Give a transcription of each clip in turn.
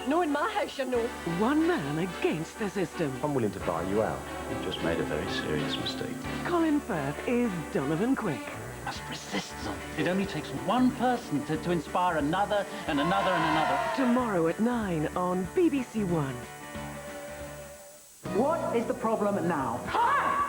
No, in my house, you know. One man against the system. I'm willing to buy you out. You've just made a very serious mistake. Colin Firth is Donovan Quick. Must resist them. It only takes one person to inspire another and another and another. Tomorrow at 9 on BBC One. What is the problem now?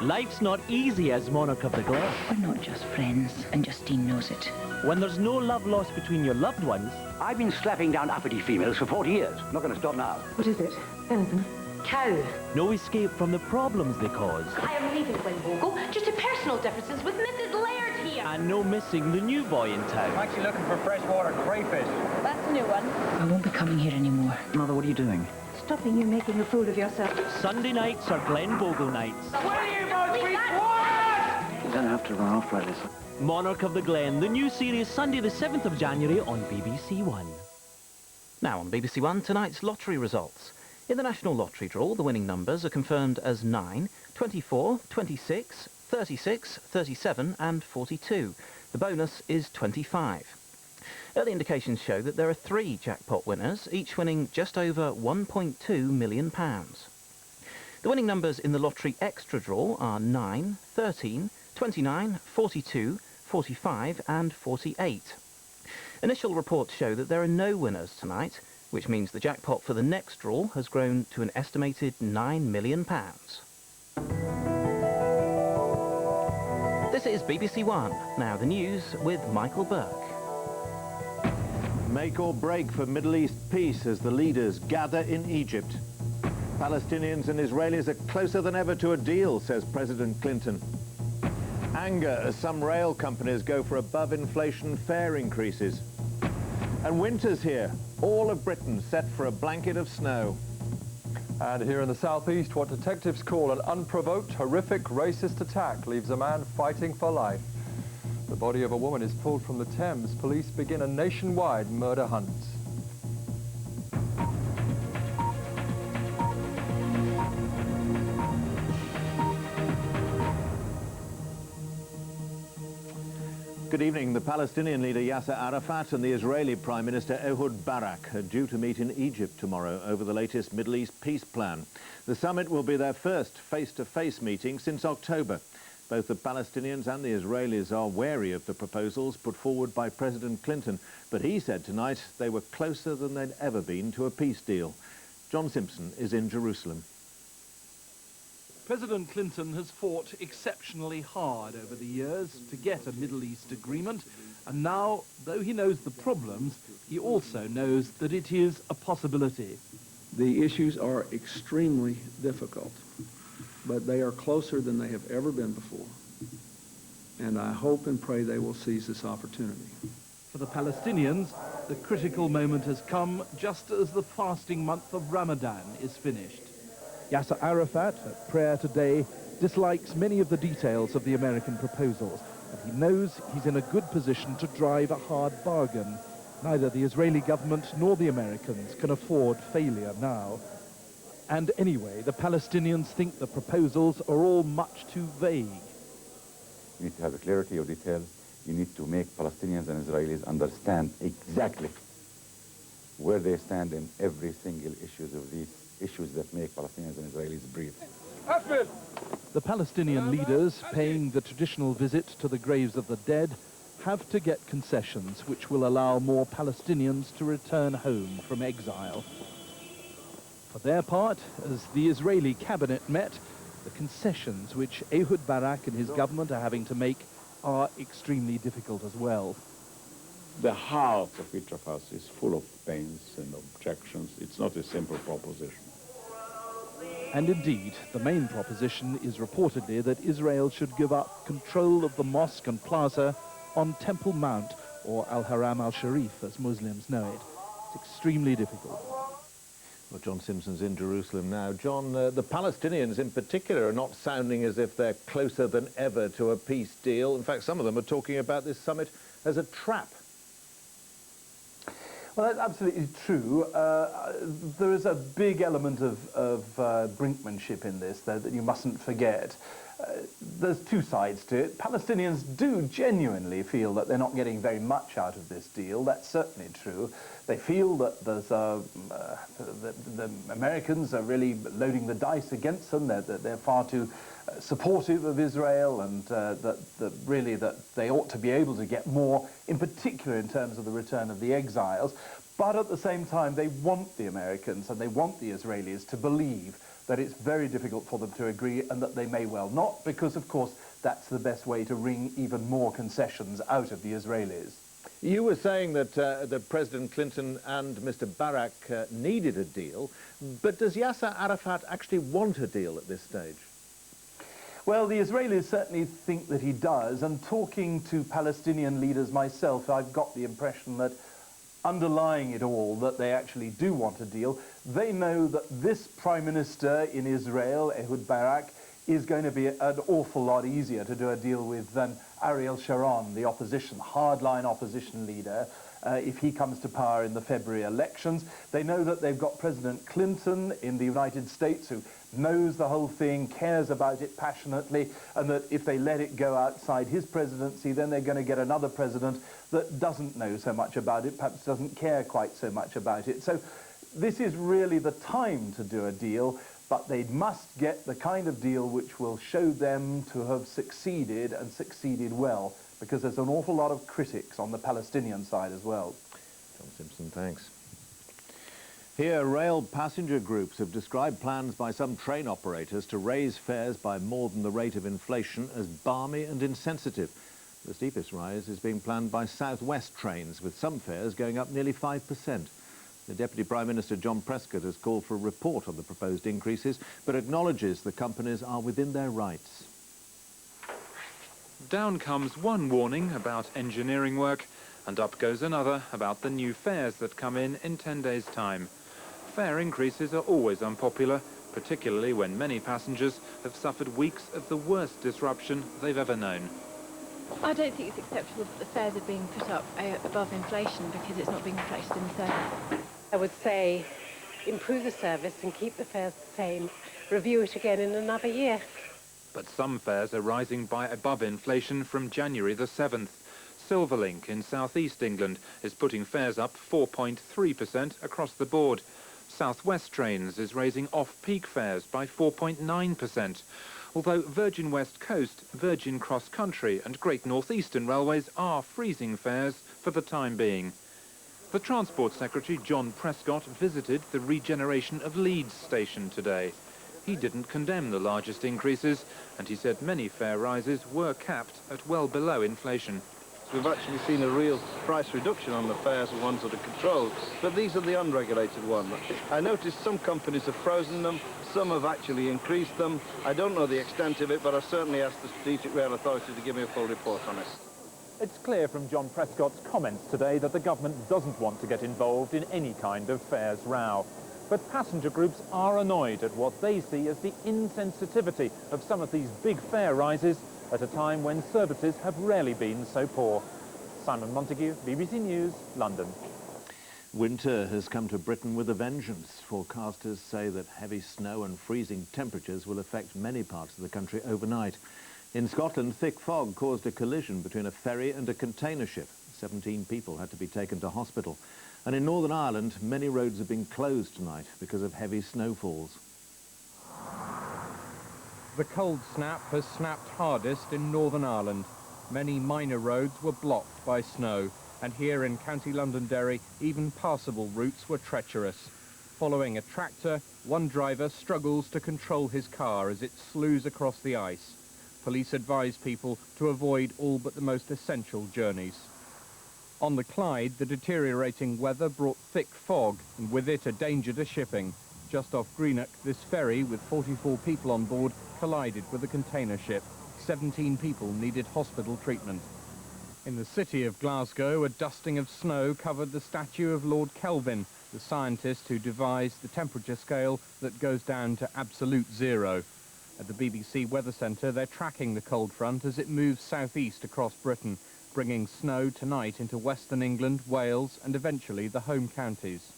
Life's not easy as Monarch of the Glen. We're not just friends, and Justine knows it. When there's no love lost between your loved ones. I've been slapping down uppity females for 40 years. Not going to stop now. What is it? Anything? Cow. No escape from the problems they cause. I am leaving Glenbogle. Just a personal differences with Mrs. Laird here. And no missing the new boy in town. I'm actually looking for freshwater crayfish. That's a new one. I won't be coming here anymore. Mother, what are you doing? Stopping you making a fool of yourself. Sunday nights are Glenbogle nights. You don't have to run off like this. Monarch of the Glen, the new series, Sunday the 7th of January on BBC One. Now on BBC One, tonight's lottery results. In the National Lottery draw, the winning numbers are confirmed as 9, 24, 26, 36, 37 and 42. The bonus is 25. Early indications show that there are 3 jackpot winners, each winning just over £1.2 million. The winning numbers in the lottery extra draw are 9, 13, 29, 42, 45 and 48. Initial reports show that there are no winners tonight, which means the jackpot for the next draw has grown to an estimated £9 million. This is BBC One. Now the news with Michael Buerk. Make or break for Middle East peace as the leaders gather in Egypt. Palestinians and Israelis are closer than ever to a deal, says President Clinton. Anger as some rail companies go for above-inflation fare increases. And winter's here. All of Britain set for a blanket of snow. And here in the southeast, what detectives call an unprovoked, horrific, racist attack leaves a man fighting for life. The body of a woman is pulled from the Thames. Police begin a nationwide murder hunt. Good evening. The Palestinian leader Yasser Arafat and the Israeli Prime Minister Ehud Barak are due to meet in Egypt tomorrow over the latest Middle East peace plan. The summit will be their first face-to-face meeting since October. Both the Palestinians and the Israelis are wary of the proposals put forward by President Clinton, but he said tonight they were closer than they'd ever been to a peace deal. John Simpson is in Jerusalem. President Clinton has fought exceptionally hard over the years to get a Middle East agreement, and now, though he knows the problems, he also knows that it is a possibility. The issues are extremely difficult, but they are closer than they have ever been before. And I hope and pray they will seize this opportunity. For the Palestinians, the critical moment has come just as the fasting month of Ramadan is finished. Yasser Arafat, at prayer today, dislikes many of the details of the American proposals, but he knows he's in a good position to drive a hard bargain. Neither the Israeli government nor the Americans can afford failure now. And anyway, the Palestinians think the proposals are all much too vague. You need to have a clarity of details. You need to make Palestinians and Israelis understand exactly where they stand in every single issues of these issues that make Palestinians and Israelis breathe. The Palestinian leaders, paying the traditional visit to the graves of the dead, have to get concessions which will allow more Palestinians to return home from exile. For their part, as the Israeli cabinet met, the concessions which Ehud Barak and his government are having to make are extremely difficult as well. The heart of each of us is full of pains and objections. It's not a simple proposition. And indeed, the main proposition is reportedly that Israel should give up control of the mosque and plaza on Temple Mount, or Al-Haram al-Sharif, as Muslims know it. It's extremely difficult. Well, John Simpson's in Jerusalem now. John, the Palestinians in particular are not sounding as if they're closer than ever to a peace deal. In fact, some of them are talking about this summit as a trap. Well, that's absolutely true. There is a big element of brinkmanship in this, though, that you mustn't forget. There's two sides to it. Palestinians do genuinely feel that they're not getting very much out of this deal. That's certainly true. They feel that there's the Americans are really loading the dice against them. They're far too supportive of Israel, and that they ought to be able to get more, in particular in terms of the return of the exiles. But at the same time, they want the Americans and they want the Israelis to believe that it's very difficult for them to agree, and that they may well not, because, of course, that's the best way to wring even more concessions out of the Israelis. You were saying that President Clinton and Mr. Buerk needed a deal, but does Yasser Arafat actually want a deal at this stage? Well, the Israelis certainly think that he does, and talking to Palestinian leaders myself, I've got the impression that underlying it all, that they actually do want a deal. They know that this Prime Minister in Israel, Ehud Barak, is going to be an awful lot easier to do a deal with than Ariel Sharon, the opposition, hardline opposition leader, if he comes to power in the February elections. They know that they've got President Clinton in the United States, who knows the whole thing, cares about it passionately, and that if they let it go outside his presidency, then they're going to get another president that doesn't know so much about it, perhaps doesn't care quite so much about it. So this is really the time to do a deal, but they must get the kind of deal which will show them to have succeeded, and succeeded well, because there's an awful lot of critics on the Palestinian side as well. John Simpson, thanks. Here, rail passenger groups have described plans by some train operators to raise fares by more than the rate of inflation as balmy and insensitive. The steepest rise is being planned by South West trains, with some fares going up nearly 5%. The Deputy Prime Minister, John Prescott, has called for a report on the proposed increases, but acknowledges the companies are within their rights. Down comes one warning about engineering work, and up goes another about the new fares that come in 10 days' time. Fare increases are always unpopular, particularly when many passengers have suffered weeks of the worst disruption they've ever known. I don't think it's acceptable that the fares are being put up above inflation, because it's not being reflected in the service. I would say improve the service and keep the fares the same. Review it again in another year. But some fares are rising by above inflation from January the 7th. Silverlink in southeast England is putting fares up 4.3% across the board. South West Trains is raising off-peak fares by 4.9%. Although Virgin West Coast, Virgin Cross Country and Great North Eastern Railways are freezing fares for the time being. The Transport Secretary, John Prescott, visited the Regeneration of Leeds station today. He didn't condemn the largest increases, and he said many fare rises were capped at well below inflation. We've actually seen a real price reduction on the fares, the ones that are controlled, but these are the unregulated ones. I noticed some companies have frozen them, some have actually increased them. I don't know the extent of it, but I've certainly asked the Strategic Rail Authority to give me a full report on it. It's clear from John Prescott's comments today that the government doesn't want to get involved in any kind of fares row. But passenger groups are annoyed at what they see as the insensitivity of some of these big fare rises at a time when services have rarely been so poor. Simon Montague, BBC News, London. Winter has come to Britain with a vengeance. Forecasters say that heavy snow and freezing temperatures will affect many parts of the country overnight. In Scotland, thick fog caused a collision between a ferry and a container ship. 17 people had to be taken to hospital. And in Northern Ireland, many roads have been closed tonight because of heavy snowfalls. The cold snap has snapped hardest in Northern Ireland. Many minor roads were blocked by snow, and here in County Londonderry, even passable routes were treacherous. Following a tractor, one driver struggles to control his car as it slews across the ice. Police advise people to avoid all but the most essential journeys. On the Clyde, the deteriorating weather brought thick fog, and with it a danger to shipping. Just off Greenock, this ferry, with 44 people on board, collided with a container ship. 17 people needed hospital treatment. In the city of Glasgow, a dusting of snow covered the statue of Lord Kelvin, the scientist who devised the temperature scale that goes down to absolute zero. At the BBC Weather Centre, they're tracking the cold front as it moves southeast across Britain, bringing snow tonight into western England, Wales and eventually the home counties.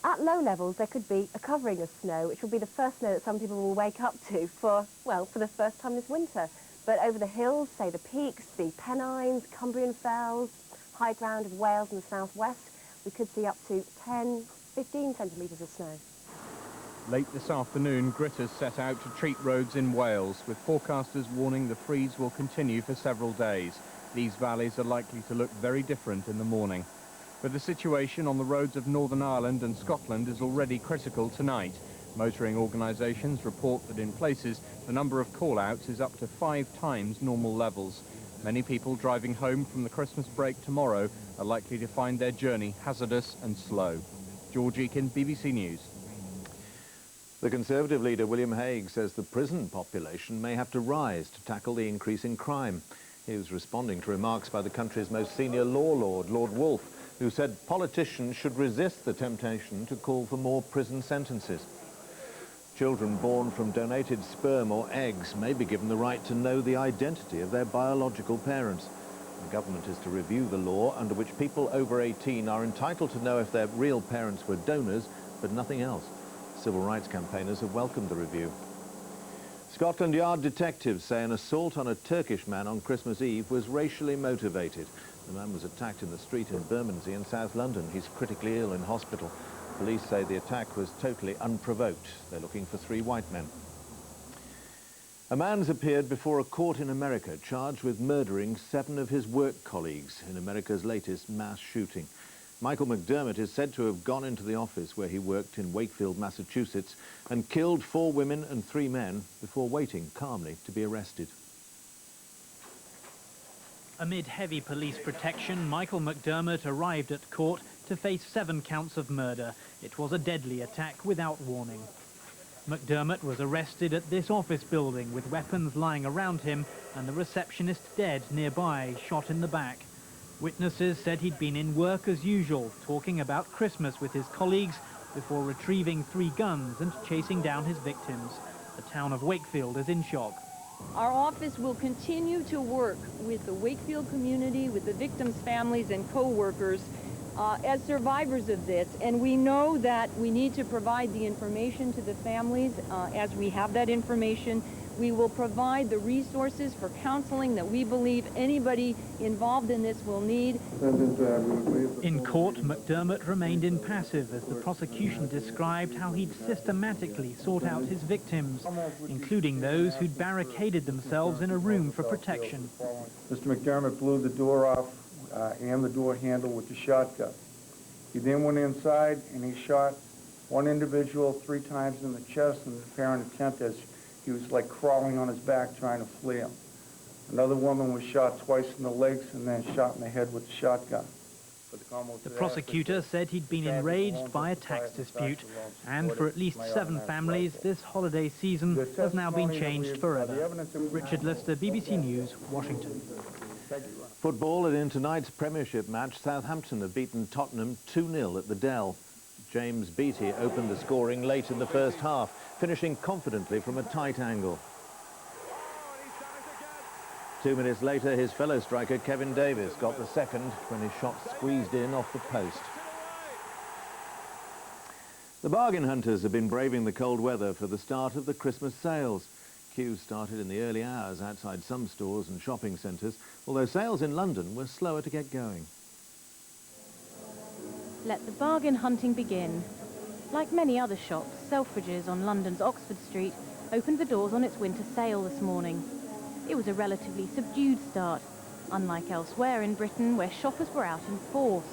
At low levels, there could be a covering of snow, which will be the first snow that some people will wake up to for the first time this winter. But over the hills, say the peaks, the Pennines, Cumbrian Fells, high ground of Wales and the southwest, we could see up to 10, 15 centimetres of snow. Late this afternoon, gritters set out to treat roads in Wales, with forecasters warning the freeze will continue for several days. These valleys are likely to look very different in the morning. But the situation on the roads of Northern Ireland and Scotland is already critical tonight. Motoring organisations report that in places the number of call-outs is up to 5 times normal levels. Many people driving home from the Christmas break tomorrow are likely to find their journey hazardous and slow. George Eakin, BBC News. The Conservative leader William Hague says the prison population may have to rise to tackle the increase in crime. He was responding to remarks by the country's most senior law lord, Lord Wolfe, who said politicians should resist the temptation to call for more prison sentences. Children born from donated sperm or eggs may be given the right to know the identity of their biological parents. The government is to review the law under which people over 18 are entitled to know if their real parents were donors, but nothing else. Civil rights campaigners have welcomed the review. Scotland Yard detectives say an assault on a Turkish man on Christmas Eve was racially motivated. The man was attacked in the street in Bermondsey in South London. He's critically ill in hospital. Police say the attack was totally unprovoked. They're looking for 3 white men. A man's appeared before a court in America charged with murdering 7 of his work colleagues in America's latest mass shooting. Michael McDermott is said to have gone into the office where he worked in Wakefield, Massachusetts, and killed 4 women and 3 men before waiting calmly to be arrested. Amid heavy police protection, Michael McDermott arrived at court to face 7 counts of murder. It was a deadly attack without warning. McDermott was arrested at this office building with weapons lying around him and the receptionist dead nearby, shot in the back. Witnesses said he'd been in work as usual, talking about Christmas with his colleagues before retrieving 3 guns and chasing down his victims. The town of Wakefield is in shock. Our office will continue to work with the Wakefield community, with the victims' families and co-workers as survivors of this. And we know that we need to provide the information to the families. As we have that information, we will provide the resources for counseling that we believe anybody involved in this will need. In court, McDermott remained impassive as the prosecution described how he'd systematically sought out his victims, including those who'd barricaded themselves in a room for protection. Mr. McDermott blew the door off and the door handle with the shotgun. He then went inside and he shot one individual 3 times in the chest in an apparent attempt as he was like crawling on his back trying to flee him. Another woman was shot twice in the legs and then shot in the head with the shotgun. The prosecutor said he'd been enraged by a tax dispute, and for at least 7 families, this holiday season has now been changed forever. Richard Lister, BBC News, Washington. Football, and in tonight's Premiership match, Southampton have beaten Tottenham 2-0 at the Dell. James Beattie opened the scoring late in the first half, finishing confidently from a tight angle. 2 minutes later, his fellow striker Kevin Davies got the second when his shot squeezed in off the post. The bargain hunters have been braving the cold weather for the start of the Christmas sales. Queues started in the early hours outside some stores and shopping centres, although sales in London were slower to get going. Let the bargain hunting begin. Like many other shops, Selfridges on London's Oxford Street opened the doors on its winter sale this morning. It was a relatively subdued start, unlike elsewhere in Britain where shoppers were out in force.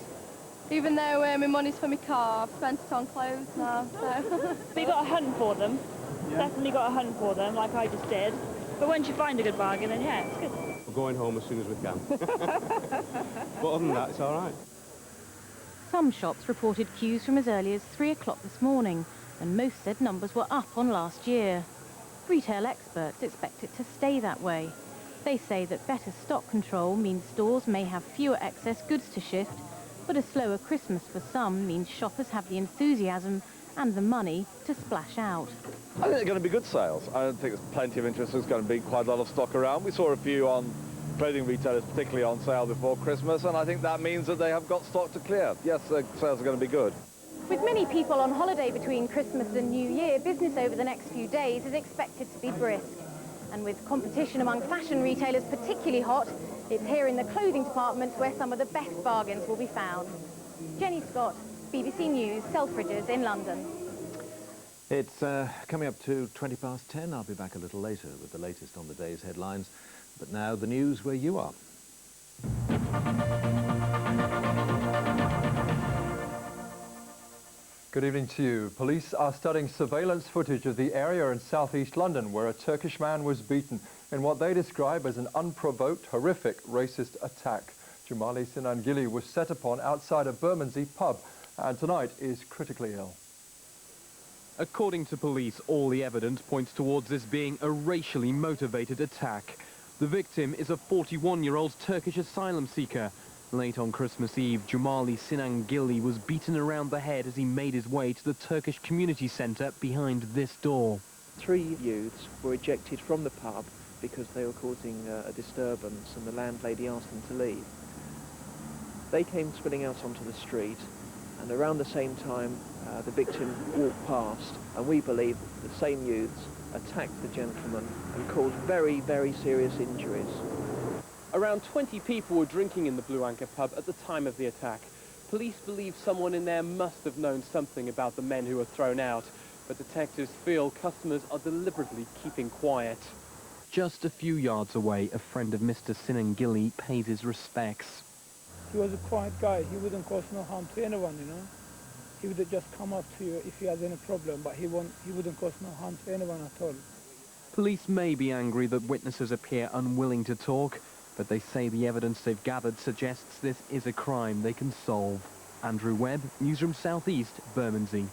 Even though my money's for my car, I've spent it on clothes now, so... But you got a hunt for them. Yeah. Definitely got a hunt for them, like I just did. But once you find a good bargain, then yeah, it's good. We're going home as soon as we can. But other than that, it's all right. Some shops reported queues from as early as 3 o'clock this morning, and most said numbers were up on last year. Retail experts expect it to stay that way. They say that better stock control means stores may have fewer excess goods to shift, but a slower Christmas for some means shoppers have the enthusiasm and the money to splash out. I think they're going to be good sales. I think there's plenty of interest. There's going to be quite a lot of stock around. We saw a few on trading retailers, particularly on sale before Christmas, and I think that means that they have got stock to clear. Yes, the sales are going to be good. With many people on holiday between Christmas and New Year, business over the next few days is expected to be brisk. And with competition among fashion retailers particularly hot, it's here in the clothing department where some of the best bargains will be found. Jenny Scott, BBC News, Selfridges in London. It's coming up to 10:20. I'll be back a little later with the latest on the day's headlines. But now the news where you are. Good evening to you. Police are studying surveillance footage of the area in southeast London where a Turkish man was beaten in what they describe as an unprovoked, horrific racist attack. Jumali Sinangili was set upon outside a Bermondsey pub and tonight is critically ill. According to police, all the evidence points towards this being a racially motivated attack. The victim is a 41-year-old Turkish asylum seeker. Late on Christmas Eve, Jumali Sinangili was beaten around the head as he made his way to the Turkish community centre behind this door. 3 youths were ejected from the pub because they were causing a disturbance and the landlady asked them to leave. They came spilling out onto the street and around the same time the victim walked past and we believe the same youths attacked the gentleman and caused very, very serious injuries. Around 20 people were drinking in the Blue Anchor pub at the time of the attack. Police believe someone in there must have known something about the men who were thrown out, but detectives feel customers are deliberately keeping quiet. Just a few yards away, a friend of Mr. Sinangili pays his respects. He was a quiet guy. He wouldn't cause no harm to anyone, you know. He would just come up to you if he has any problem, but he wouldn't cause no harm to anyone at all. Police may be angry that witnesses appear unwilling to talk, but they say the evidence they've gathered suggests this is a crime they can solve. Andrew Webb, Newsroom Southeast, Bermondsey.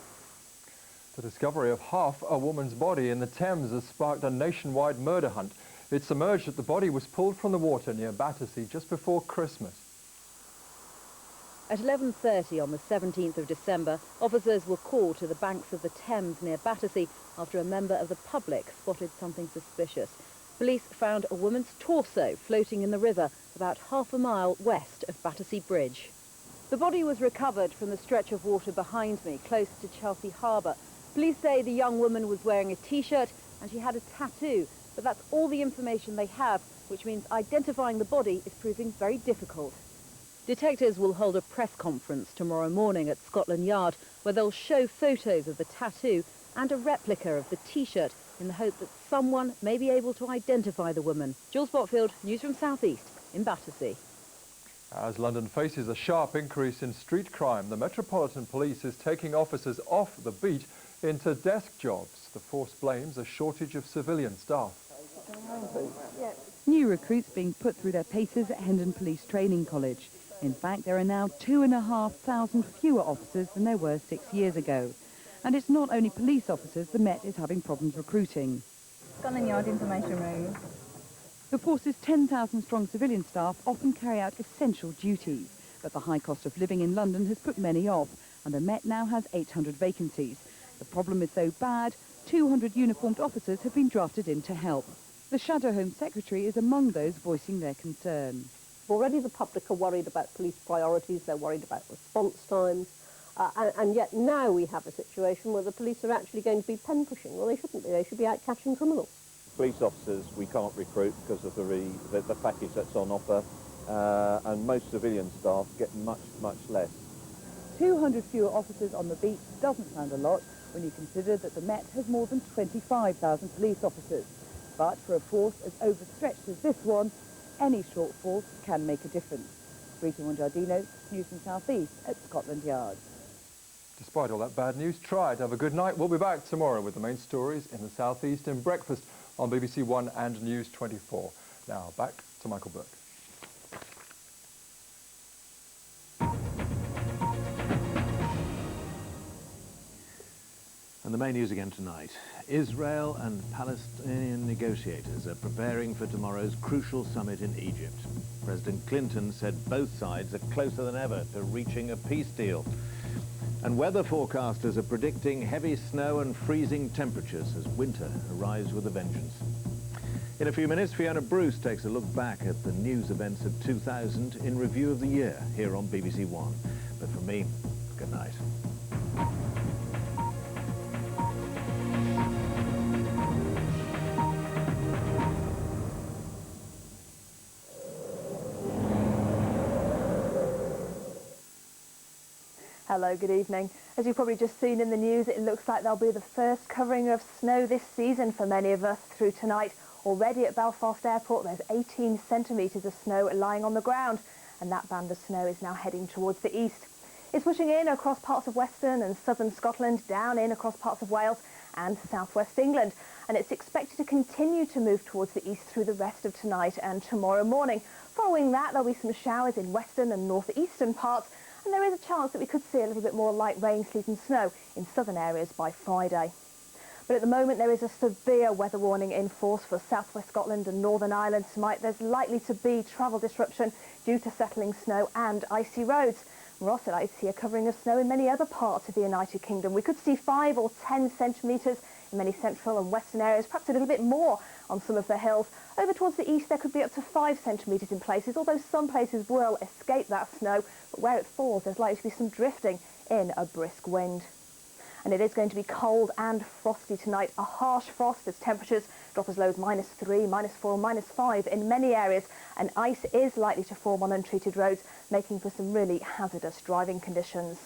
The discovery of half a woman's body in the Thames has sparked a nationwide murder hunt. It's emerged that the body was pulled from the water near Battersea just before Christmas. At 11:30 on the 17th of December, officers were called to the banks of the Thames near Battersea after a member of the public spotted something suspicious. Police found a woman's torso floating in the river about half a mile west of Battersea Bridge. The body was recovered from the stretch of water behind me, close to Chelsea Harbour. Police say the young woman was wearing a T-shirt and she had a tattoo, but that's all the information they have, which means identifying the body is proving very difficult. Detectives will hold a press conference tomorrow morning at Scotland Yard where they'll show photos of the tattoo and a replica of the T-shirt in the hope that someone may be able to identify the woman. Jules Botfield, Newsroom Southeast in Battersea. As London faces a sharp increase in street crime, the Metropolitan Police is taking officers off the beat into desk jobs. The force blames a shortage of civilian staff. New recruits being put through their paces at Hendon Police Training College. In fact, there are now 2,500 fewer officers than there were 6 years ago. And it's not only police officers the Met is having problems recruiting. Scotland Yard Information Room. The force's 10,000-strong civilian staff often carry out essential duties, but the high cost of living in London has put many off, and the Met now has 800 vacancies. The problem is so bad, 200 uniformed officers have been drafted in to help. The Shadow Home Secretary is among those voicing their concern. Already the public are worried about police priorities, they're worried about response times, and yet now we have a situation where the police are actually going to be pen pushing. Well, they shouldn't be, they should be out catching criminals. Police officers we can't recruit because of the package that's on offer, and most civilian staff get much less. 200 fewer officers on the beat doesn't sound a lot when you consider that the Met has more than 25,000 police officers. But for a force as overstretched as this one, any shortfall can make a difference. Rita Mongiardino, Newsroom Southeast at Scotland Yard. Despite all that bad news, try to have a good night. We'll be back tomorrow with the main stories in the Southeast in Breakfast on BBC One and News 24. Now, back to Michael Buerk. And And the main news again tonight. Israel and Palestinian negotiators are preparing for tomorrow's crucial summit in Egypt. President Clinton said both sides are closer than ever to reaching a peace deal. And weather forecasters are predicting heavy snow and freezing temperatures as winter arrives with a vengeance. In a few minutes, Fiona Bruce takes a look back at the news events of 2000 in review of the year here on BBC One. But from me, good night. Hello, good evening. As you've probably just seen in the news, it looks like there'll be the first covering of snow this season for many of us through tonight. Already at Belfast Airport, there's 18 centimetres of snow lying on the ground, and that band of snow is now heading towards the east. It's pushing in across parts of western and southern Scotland, down in across parts of Wales and southwest England, and it's expected to continue to move towards the east through the rest of tonight and tomorrow morning. Following that, there'll be some showers in western and northeastern parts, and there is a chance that we could see a little bit more light rain, sleet and snow in southern areas by Friday. But at the moment there is a severe weather warning in force for southwest Scotland and Northern Ireland tonight. There's likely to be travel disruption due to settling snow and icy roads. We're also likely to see a covering of snow in many other parts of the United Kingdom. We could see 5 or 10 centimetres in many central and western areas, perhaps a little bit more on some of the hills. Over towards the east there could be up to 5 centimetres in places, although some places will escape that snow. But where it falls, there's likely to be some drifting in a brisk wind. And it is going to be cold and frosty tonight, a harsh frost as temperatures drop as low as -3, -4, -5 in many areas, and ice is likely to form on untreated roads, making for some really hazardous driving conditions.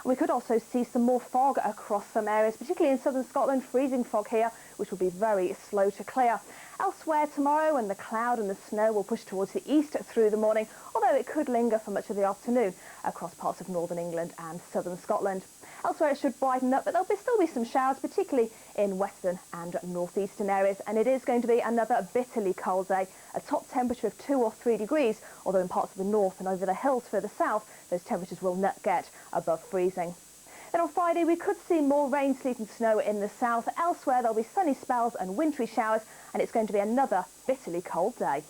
We could also see some more fog across some areas, particularly in southern Scotland, freezing fog here, which will be very slow to clear. Elsewhere tomorrow, and the cloud and the snow will push towards the east through the morning, although it could linger for much of the afternoon across parts of northern England and southern Scotland. Elsewhere it should brighten up, but there'll still be some showers, particularly in western and northeastern areas, and it is going to be another bitterly cold day, a top temperature of 2 or 3 degrees, although in parts of the north and over the hills further south, those temperatures will not get above freezing. Then on Friday we could see more rain, sleet and snow in the south. Elsewhere there'll be sunny spells and wintry showers, and it's going to be another bitterly cold day.